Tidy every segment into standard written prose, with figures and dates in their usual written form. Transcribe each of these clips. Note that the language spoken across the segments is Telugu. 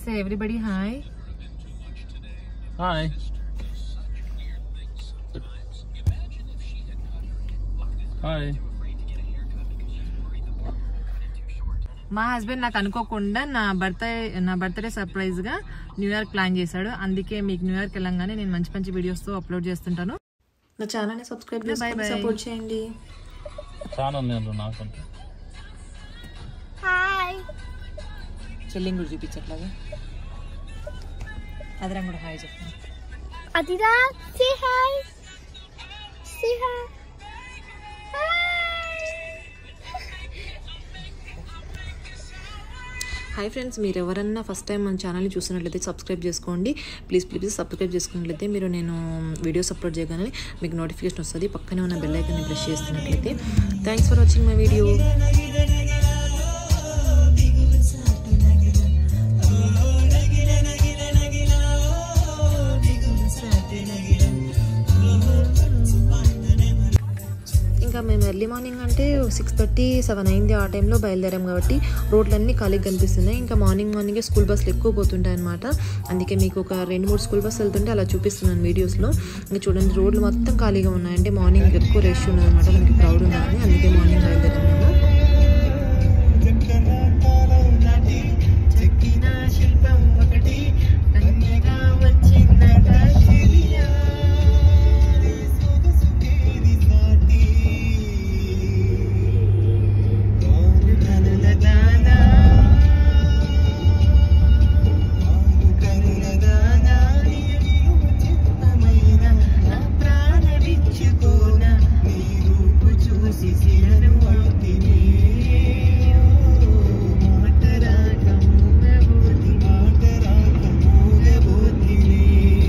Say everybody hi. Hi. Hi. మా హస్బెండ్ నాకు అనుకోకుండా నా బర్త్డే సర్ప్రైజ్ గా న్యూ ఇయర్ ప్లాన్ చేశాడు. అందుకే మీకు న్యూ ఇయర్ వెళ్ళంగానే నేను మంచి మంచి వీడియోస్ తో అప్లోడ్ చేస్తుంటాను. నా ఛానల్ ని సబ్స్క్రైబ్ చేసుకొని సపోర్ట్ చేయండి. ఛానల్ నేను నాకంటే హాయ్ చెల్లిని కూడా చూపించట్లాగా అదిరా కూడా హాయ్ చెప్పండి. అదిరా say hi. Say hi. Hi friends, మీరు ఎవరన్నా ఫస్ట్ టైం మన ఛానల్ని చూసినట్లయితే సబ్స్క్రైబ్ చేసుకోండి. ప్లీజ్ సబ్స్క్రైబ్ చేసుకున్నట్లయితే మీరు నేను వీడియోస్ అప్లోడ్ చేయగానే మీకు నోటిఫికేషన్ వస్తుంది. పక్కనే ఉన్న బెల్ ఐకాన్ని ప్రెస్ చేస్తున్నట్లయితే. Thanks for watching my video. ఇంకా మేము ఎర్లీ మార్నింగ్ అంటే 6:30, 7 అయింది. ఆ టైంలో బయలుదేరాం కాబట్టి రోడ్లన్నీ ఖాళీగా కనిపిస్తున్నాయి. ఇంకా మార్నింగే స్కూల్ బస్సులు ఎక్కువ పోతుంటాయి అనమాట. అందుకే మీకు ఒక 2-3 స్కూల్ బస్సులు వెళ్తుంటే అలా చూపిస్తున్నాను వీడియోస్లో. ఇంకా చూడండి, రోడ్లు మొత్తం ఖాళీగా ఉన్నాయి. అంటే మార్నింగ్ ఎక్కువ రష్ ఉన్నది అనమాట, మనకి క్రౌడ్ ఉన్నదని. అందుకే మార్నింగ్ బయలుదేరాం మేము.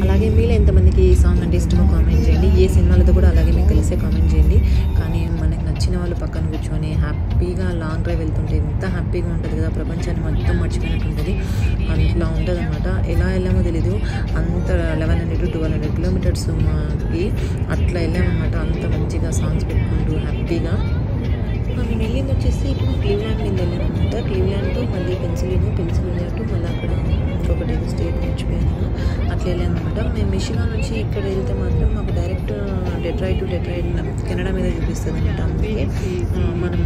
అలాగే మీలో ఎంతమందికి ఈ సాంగ్ అంటే ఇష్టమో కామెంట్ చేయండి. ఏ సినిమాలతో కూడా అలాగే మీకు తెలిసే కామెంట్ చేయండి. కానీ మనకు నచ్చిన వాళ్ళు పక్కన కూర్చొని హ్యాపీగా లాంగ్ డ్రైవ్ వెళ్తుంటే ఎంత హ్యాపీగా ఉంటుంది కదా, ప్రపంచాన్ని మొత్తం మర్చిపోయినట్టు ఉంటుంది. అట్లా ఉంటుంది అనమాట. ఎలా వెళ్ళామో తెలీదు. అంత 1100-1200 కిలోమీటర్స్ మాకి అట్లా వెళ్ళామన్నమాట. అంత మంచిగా సాంగ్స్ పెట్టుకుంటూ హ్యాపీగా. మేము వెళ్ళింది వచ్చేసి ఇప్పుడు క్లీవ్లాండ్ నుంచి వెళ్ళామన్నమాట. క్లీవ్లాండ్ టు మళ్ళీ పెన్సిల్వేనియా టు మళ్ళీ అక్కడ ఇంకొకటి స్టేట్ మర్చిపోయాను. అట్లా వెళ్ళామన్నమాట. మేము మిషిగాన్ నుంచి ఇక్కడ వెళ్తే మాత్రం మాకు డైరెక్ట్ డెట్రాయిట్ కెనడా మీద చూపిస్తుంది అనమాట. అందుకే మనం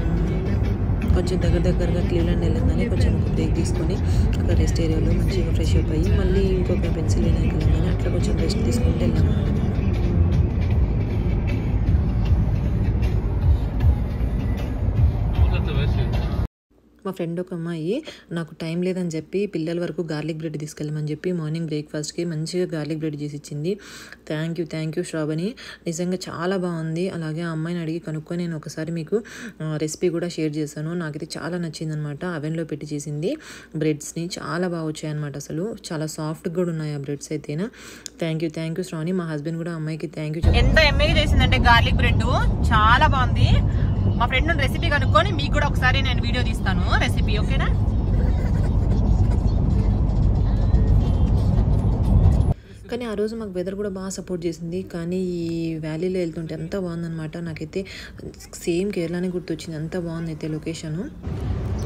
కొంచెం దగ్గరగా క్లీవ్లాండ్ వెళ్ళిందని కొంచెం బ్రేక్ తీసుకొని అక్కడ రెస్ట్ ఏరియాలో మంచిగా ఫ్రెష్ అప్ అయ్యి మళ్ళీ ఇంకొక పెన్సిల్వేనియాకి వెళ్ళామని అట్లా కొంచెం రెస్ట్ తీసుకుంటూ వెళ్ళామన్నమాట. మా ఫ్రెండ్ ఒక అమ్మాయి నాకు టైం లేదని చెప్పి పిల్లల వరకు గార్లిక్ బ్రెడ్ తీసుకెళ్ళమని చెప్పి మార్నింగ్ బ్రేక్ఫాస్ట్కి మంచిగా గార్లిక్ బ్రెడ్ చేసి ఇచ్చింది. థ్యాంక్ యూ శ్రావణి, నిజంగా చాలా బాగుంది. అలాగే ఆ అమ్మాయిని అడిగి కనుక్కొని నేను ఒకసారి మీకు రెసిపీ కూడా షేర్ చేశాను. నాకైతే చాలా నచ్చింది అనమాట. అవెన్లో పెట్టి చేసింది బ్రెడ్స్ని, చాలా బాగా వచ్చాయన్నమాట. అసలు చాలా సాఫ్ట్గా కూడా ఉన్నాయి ఆ బ్రెడ్స్ అయితేనా. Thank you Shravani. మా హస్బెండ్ కూడా అమ్మాయికి థ్యాంక్ యూ. ఎంత ఎమ్మగా చేసిందంటే గార్లిక్ బ్రెడ్ చాలా బాగుంది. మా ఫ్రెండ్ రెసిపీ కనుక్కొని మీకు కూడా ఒకసారి నేను వీడియో తీస్తాను రెసిపీ, ఓకేనా? కానీ ఆ రోజు మాకు వెదర్ కూడా బాగా సపోర్ట్ చేసింది. కానీ ఈ వ్యాలీలో వెళ్తుంటే ఎంత బాగుందనమాట. నాకైతే సేమ్ కేరళనే గుర్తొచ్చింది, అంత బాగుంది అయితే లొకేషను.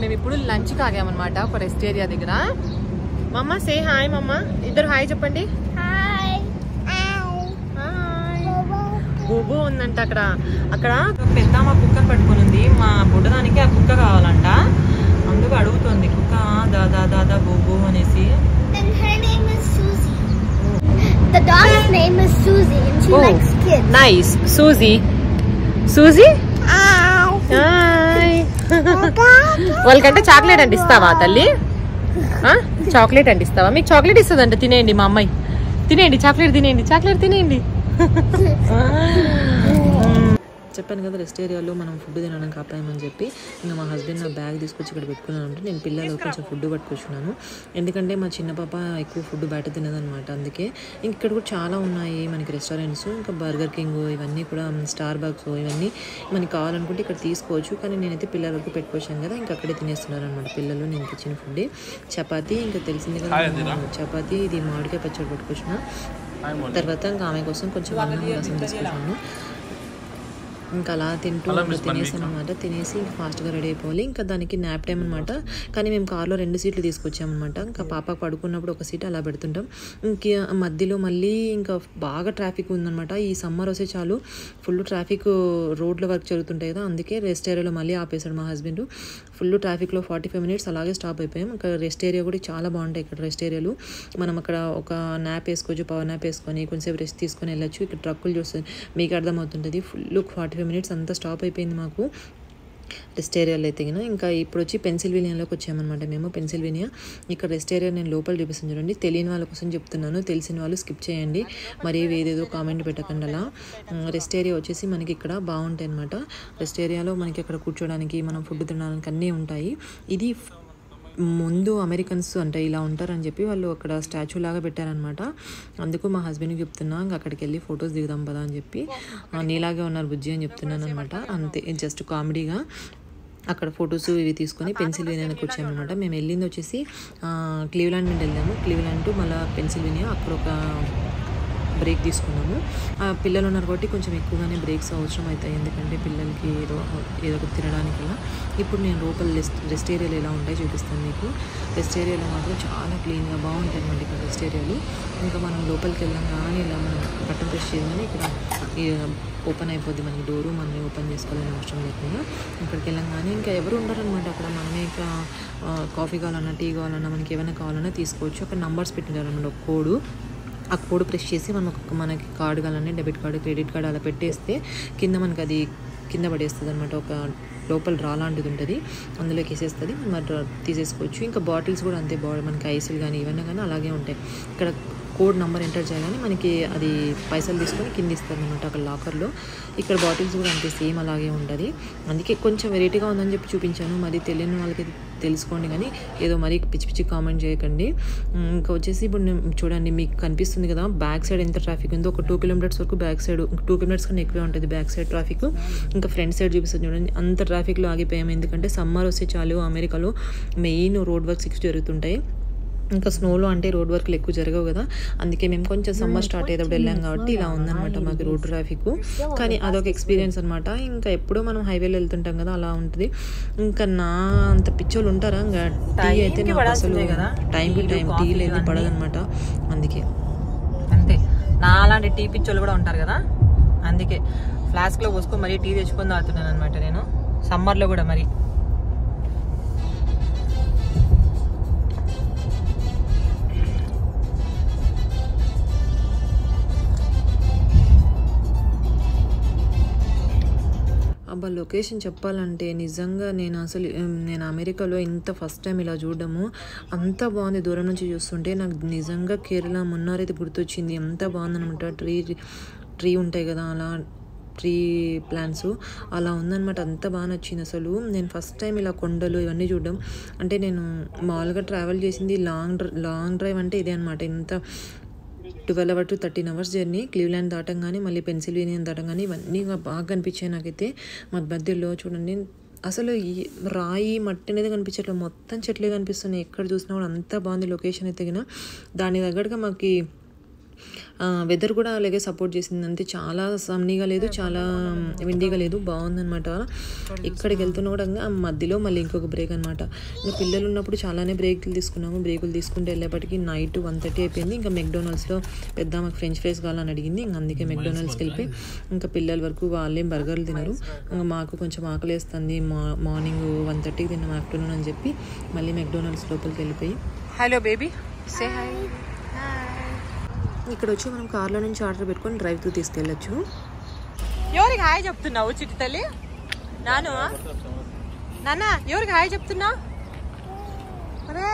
మేము ఇప్పుడు లంచ్కి ఆగామన్నమాట ఒక రెస్ట్ ఏరియా దగ్గర. మమ్మ సే హాయ్. మమ్మ ఇద్దరు హాయ్ చెప్పండి. బుబ్బు ఉందంట అక్కడ పెద్ద మా కుక్కను పట్టుకుని ఉంది. మా బుడ్డదానికి ఆ కుక్క కావాలంట, అందుకు అడుగుతుంది కుక్క దాదా బుబ్బు అనేసి. The dog's name is Susie and she likes kids. Nice. Susie. Hi. వాళ్ళకంటే చాక్లెట్ అంటే ఇస్తావా తల్లి? చాక్లెట్ అంటే ఇస్తావా? మీకు చాక్లెట్ ఇస్తుందంట, తినేయండి. మా అమ్మాయి తినేయండి, చాక్లెట్ తినేయండి. చెప్పాను కదా, రెస్ట్ ఏరియాలో మనం ఫుడ్ తినడం కాపాయమని చెప్పి ఇంకా మా హస్బెండ్ నా బ్యాగ్ తీసుకొచ్చి ఇక్కడ పెట్టుకున్నాను. అంటే నేను పిల్లలు కొంచెం ఫుడ్ పట్టుకొచ్చున్నాను. ఎందుకంటే మా చిన్న పాప ఎక్కువ ఫుడ్ బయట తినదనమాట. అందుకే ఇక్కడ కూడా చాలా ఉన్నాయి మనకి రెస్టారెంట్స్. ఇంకా బర్గర్ కింగ్ ఇవన్నీ కూడా, స్టార్ బక్స్ ఇవన్నీ మనకి కావాలనుకుంటే ఇక్కడ తీసుకోవచ్చు. కానీ నేనైతే పిల్లల వరకు పెట్టుకొచ్చాను కదా, ఇంకా అక్కడే తినేస్తున్నారు అనమాట పిల్లలు. నేను తెచ్చిన ఫుడ్ చపాతీ, ఇంకా తెలిసింది కదా చపాతీ, ఇది మామిడికాయ పచ్చడి పట్టుకొచ్చిన. తర్వాత ఇంకా ఆమె కోసం కొంచెం అన్నం రసం తీసుకున్నాను. ఇంకా అలా తింటూ తినేసాను అనమాట. తినేసి ఇంకా ఫాస్ట్గా రెడీ అయిపోవాలి. ఇంకా దానికి న్యాప్ టైం అనమాట. కానీ మేము కార్లో 2 సీట్లు తీసుకొచ్చామన్నమాట. ఇంకా పాపకు పడుకున్నప్పుడు ఒక సీట్ అలా పెడుతుంటాం. ఇంక మధ్యలో మళ్ళీ ఇంకా బాగా ట్రాఫిక్ ఉందన్నమాట. ఈ సమ్మర్ వస్తే చాలు ఫుల్ ట్రాఫిక్, రోడ్ల వర్క్ జరుగుతుంటాయి కదా, అందుకే రెస్ట్ ఏరియాలో మళ్ళీ ఆపేశాడు మా హస్బెండ్. ఫుల్ ట్రాఫిక్లో 45 మినిట్స్ అలాగే స్టాప్ అయిపోయాం. ఇంకా రెస్ట్ ఏరియా కూడా చాలా బాగుంటాయి ఇక్కడ రెస్ట్ ఏరియాలు. మనం అక్కడ ఒక న్యాప్ వేసుకోవచ్చు, పవర్ న్యాప్ వేసుకొని కొంచెంసేపు రెస్ట్ తీసుకొని వెళ్ళచ్చు. ఇక్కడ ట్రక్కులు చూస్తుంది మీకు అర్థమవుతుంటుంది. ఫుల్ 45 మినిట్స్ అంతా స్టాప్ అయిపోయింది మాకు రెస్ట్ ఏరియాలో అయితే. ఇంకా ఇప్పుడు వచ్చి పెన్సిల్వేనియాలోకి వచ్చామన్నమాట మేము. పెన్సిల్వేనియా ఇక్కడ రెస్ట్ ఏరియా నేను లోపల చూపిస్తాను చూడండి. తెలియని వాళ్ళ కోసం చెప్తున్నాను, తెలిసిన వాళ్ళు స్కిప్ చేయండి, మరి ఏదేదో కామెంట్ పెట్టకండి అలా. రెస్ట్ ఏరియా వచ్చేసి మనకి ఇక్కడ బాగుంటాయి అనమాట. రెస్ట్ ఏరియాలో మనకి అక్కడ కూర్చోడానికి, మనం ఫుడ్ తినడానికి అన్నీ ఉంటాయి. ఇది ముందు అమెరికన్స్ అంటే ఇలా ఉంటారని చెప్పి వాళ్ళు అక్కడ స్టాచ్యూ లాగా పెట్టారనమాట. అందుకు మా హస్బెండ్కి చెప్తున్నా ఇంకా అక్కడికి వెళ్ళి ఫొటోస్ దిగుదాం పదా అని చెప్పి. నీలాగే ఉన్నారు బుజ్జి అని చెప్తున్నాను అనమాట. అంతే, జస్ట్ కామెడీగా అక్కడ ఫొటోస్ ఇవి తీసుకొని పెన్సిల్వేనియాకి వచ్చామన్నమాట. మేము వెళ్ళింది వచ్చేసి క్లీవ్లాండ్ నుండి వెళ్ళాము. క్లీవ్లాండ్ టు మళ్ళీ పెన్సిల్వేనియా, అక్కడ ఒక బ్రేక్ తీసుకున్నాము. పిల్లలు ఉన్నారు కాబట్టి కొంచెం ఎక్కువగానే బ్రేక్స్ అవసరం అవుతాయి, ఎందుకంటే పిల్లలకి ఏదో ఒకటి తినడానికి. ఇప్పుడు నేను లోపల రెస్ట్ ఏరియాలు ఎలా ఉంటాయో చూపిస్తాను మీకు. రెస్ట్ ఏరియాలో మాత్రం చాలా క్లీన్గా బాగుంటాయి అన్నమాట ఇక్కడ రెస్ట్ ఏరియాలు. ఇంకా మనం లోపలికి వెళ్ళాం కానీ ఇలా మనం బట్టన్ ప్రెస్ చేయగానే ఇక్కడ ఓపెన్ అయిపోద్ది మనకి డోరు, మనమే ఓపెన్ చేసుకోవాలని అవసరం లేకుండా. ఇక్కడికి వెళ్ళాం కానీ ఇంకా ఎవరు ఉండరనమాట అక్కడ. మనమే ఇక కాఫీ కావాలన్నా, టీ కావాలన్నా, మనకి ఏమైనా కావాలన్నా తీసుకోవచ్చు. అక్కడ నంబర్స్ పెట్టింటారు అనమాట, ఒక కోడ్. ఆ కోడ్ ప్రెస్ చేసి మనకి కార్డు కావాలని, డెబిట్ కార్డు, క్రెడిట్ కార్డు అలా పెట్టేస్తే కింద మనకి అది కింద పడేస్తుంది అనమాట. ఒక లోపల డ్రా లాంటిది ఉంటుంది, అందులోకి వేసేస్తుంది, మనం తీసేసుకోవచ్చు. ఇంకా బాటిల్స్ కూడా అంతే, మనకి ఐసులు కానీ ఇవన్నీ కానీ అలాగే ఉంటాయి. ఇక్కడ కోడ్ నెంబర్ ఎంటర్ చేయగానే మనకి అది పైసలు తీసుకొని కింద ఇస్తారు అనమాట అక్కడ లాకర్లో. ఇక్కడ బాటిల్స్ కూడా అంతే, సేమ్ అలాగే ఉంటుంది. అందుకే కొంచెం వెరైటీగా ఉందని చెప్పి చూపించాను. మరి తెలియని వాళ్ళకి తెలుసుకోండి, కానీ ఏదో మరీ పిచ్చి పిచ్చి కామెంట్ చేయకండి. ఇంకా వచ్చేసి ఇప్పుడు చూడండి, మీకు కనిపిస్తుంది కదా బ్యాక్ సైడ్ ఎంత ట్రాఫిక్ ఉందో. ఒక 2 కిలోమీటర్స్ వరకు బ్యాక్ సైడ్, 2 కిలోమీటర్స్ కన్నా ఎక్కువే ఉంటుంది బ్యాక్ సైడ్ ట్రాఫిక్. ఇంకా ఫ్రంట్ సైడ్ చూపిస్తుంది చూడండి, అంత ట్రాఫిక్లో ఆగిపోయాము. ఎందుకంటే సమ్మర్ వస్తే చాలు అమెరికాలో మెయిన్ రోడ్ వర్క్స్ జరుగుతుంటాయి. ఇంకా స్నోలో అంటే రోడ్ వర్క్లు ఎక్కువ జరగవు కదా, అందుకే మేము కొంచెం సమ్మర్ స్టార్ట్ అయ్యేటప్పుడు వెళ్ళాం కాబట్టి ఇలా ఉందన్నమాట మాకు రోడ్ ట్రాఫిక్. కానీ అదొక ఎక్స్పీరియన్స్ అనమాట. ఇంకా ఎప్పుడూ మనం హైవేలో వెళ్తుంటాం కదా, అలా ఉంటుంది. ఇంకా నా అంత పిచ్చోళ్ళు ఉంటారా, ఇంకా టీ అయితే నాకు అసలు టైం టు టైం టీ లేదు పడదనమాట. అందుకే అంతే, నా అలాంటి టీ పిచ్చోళ్ళు కూడా ఉంటారు కదా, అందుకే ఫ్లాస్క్లో పోసుకొని మరీ టీ తెచ్చుకొని తాగుతున్నాను అనమాట నేను సమ్మర్లో కూడా. మరి అబ్బా లొకేషన్ చెప్పాలంటే నిజంగా నేను అమెరికాలో ఇంత ఫస్ట్ టైం ఇలా చూడడము. అంత బాగుంది, దూరం నుంచి చూస్తుంటే నాకు నిజంగా కేరళ మున్నార్ అయితే గుర్తొచ్చింది. ఎంత బాగుందనమాట. ట్రీ ఉంటాయి కదా, అలా ట్రీ ప్లాంట్స్ అలా ఉందన్నమాట. అంత బాగా నచ్చింది అసలు. నేను ఫస్ట్ టైం ఇలా కొండలు ఇవన్నీ చూడడం. అంటే నేను మామూలుగా ట్రావెల్ చేసింది లాంగ్ డ్రైవ్ అంటే ఇదే అనమాట. ఇంత 12 hours to 13 hours journey. Cleveland దాటంగానే మళ్ళీ పెన్సిల్వేనియా దాటంగానే ఇవన్నీ బాగా కనిపించాయి నాకైతే. మధ్యలో చూడండి అసలు ఈ రాయి మట్టి అనేది కనిపించట్లేదు, మొత్తం చెట్లే కనిపిస్తున్నాయి. ఎక్కడ చూసినా కూడా అంత బాగుంది లొకేషన్ అయితే. దాని తగ్గట్టుగా మాకు వెదర్ కూడా అలాగే సపోర్ట్ చేసింది. అంతే, చాలా సన్నీగా లేదు, చాలా విండీగా లేదు, బాగుందనమాట. ఇక్కడికి వెళ్తున్నా కూడా మధ్యలో మళ్ళీ ఇంకొక బ్రేక్ అనమాట. ఇంకా పిల్లలు ఉన్నప్పుడు చాలానే బ్రేకులు తీసుకున్నాము. బ్రేకులు తీసుకుంటే వెళ్ళేపటికి నైట్ 1:30 అయిపోయింది. ఇంకా మెక్డొనాల్డ్స్లో పెద్ద మాకు ఫ్రెంచ్ ఫ్రైస్ కావాలని అడిగింది. ఇంకా అందుకే మెక్డొనాల్డ్స్కి వెళ్ళిపోయి ఇంకా పిల్లల వరకు వాళ్ళేం బర్గర్లు తినరు. ఇంకా మాకు కొంచెం ఆకలి వేస్తుంది. మార్నింగ్ 1:30కి తిన్నాం ఆఫ్టర్నూన్ అని చెప్పి మళ్ళీ మెక్డొనాల్డ్స్ లోపలికి వెళ్ళిపోయి హలో బేబీ సే హాయ్. ఇక్కడ వచ్చి మనం కార్లో నుంచి ఆర్డర్ పెట్టుకొని డ్రైవ్ త్రూ తీసుకెళ్ళచ్చు. ఎవరికి హాయ్ చెప్తున్నావు చిట్టి తల్లి? నాన్న ఎవరికి హాయ్ చెప్తున్నావు? అరే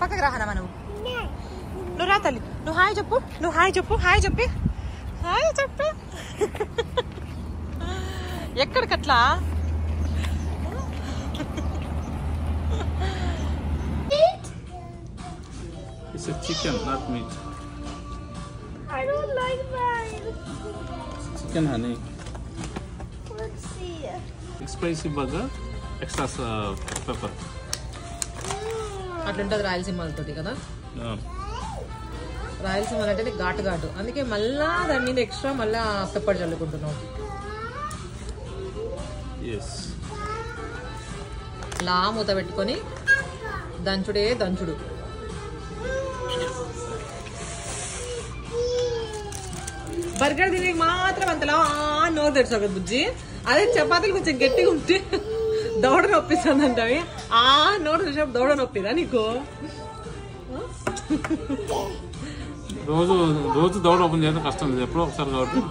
పక్కకి రాహనమ్మా, నువ్వు రా తల్లి, నువ్వు హాయ్ చెప్పు, హాయ్ చెప్పి ఎక్కడికట్లా? It's a chicken, not meat. I don't like mine. Chicken, honey. Let's see. Spicy burger, extra pepper. అట్లుంటుంది రాయలసీమలతోటి కదా. రాయలసీమ అంటే ఘాటు, అందుకే మళ్ళా దాని మీద ఎక్స్ట్రా మళ్ళా పెప్పర్ చల్లుకుంటున్నాం. Yes. లా మూత పెట్టుకొని దంచుడే దంచుడు. బర్గర్ తినే మాత్రం అంతలా నోరు తెరుచు కదా బుజ్జి. అదే చపాతీలు కొంచెం గట్టిగా ఉంటే దౌడ నొప్పిస్తుంది అంటే నోరు తెరిచినప్పుడు దౌడ నొప్పిదా నీకు? రోజు దౌడ ఓపెన్ చేయడం కష్టం లేదు, ఎప్పుడో ఒకసారి కాబట్టి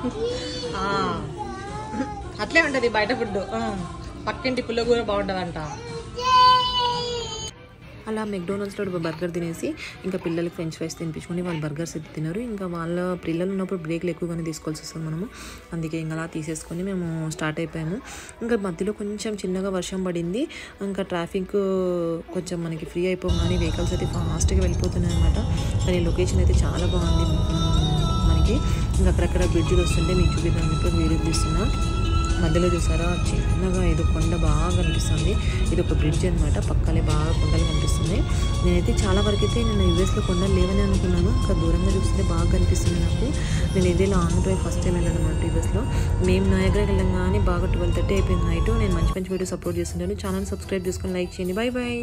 అట్లే ఉంటది బయట ఫుడ్. పక్కింటి పుల్లగూర బాగుంటదంట. అలా మెక్డోనల్డ్స్లో బర్గర్ తినేసి ఇంకా పిల్లలకి ఫ్రెంచ్ ఫ్రైస్ తినిపించుకొని వాళ్ళు బర్గర్స్ అయితే తిన్నారు. ఇంకా వాళ్ళ పిల్లలు ఉన్నప్పుడు బ్రేక్లు ఎక్కువగానే తీసుకోవాల్సి వస్తుంది మనము. అందుకే ఇంకా అలా తీసేసుకొని మేము స్టార్ట్ అయిపోయాము. ఇంకా మధ్యలో కొంచెం చిన్నగా వర్షం పడింది. ఇంకా ట్రాఫిక్ కొంచెం మనకి ఫ్రీ అయిపోగానే వెహికల్స్ అయితే ఫాస్ట్గా వెళ్ళిపోతున్నాయి అనమాట. కానీ లొకేషన్ అయితే చాలా బాగుంది మనకి. ఇంకా అక్కడక్కడ బ్రిడ్జ్లు వస్తుంటే మీకు చూపిద్దాం ఇప్పుడు వీడియో తీస్తున్నా. మధ్యలో చూసారా చిన్నగా ఏదో కొండ బాగా కనిపిస్తుంది. ఇది ఒక బ్రిడ్జ్ అనమాట. పక్కనే బాగా కొండలు కనిపిస్తున్నాయి. నేనైతే చాలా వరకు అయితే నేను యూఎస్లో కొండలు లేవని అనుకున్నాను. ఇంకా దూరంగా చూస్తే బాగా కనిపిస్తుంది నాకు. నేను ఇదే లాంగ్ డ్రైవ్ ఫస్ట్ టైం వెళ్ళాను అనమాట యూఎస్లో. మేము నయాగ్రాకి వెళ్ళంగానే బాగా 12:30 అయిపోయింది నైట్. నేను మంచి వీడియోస్ అప్లోడ్ చేస్తున్నాను. ఛానల్ సబ్స్క్రైబ్ చేసుకొని లైక్ చేయండి. Bye bye.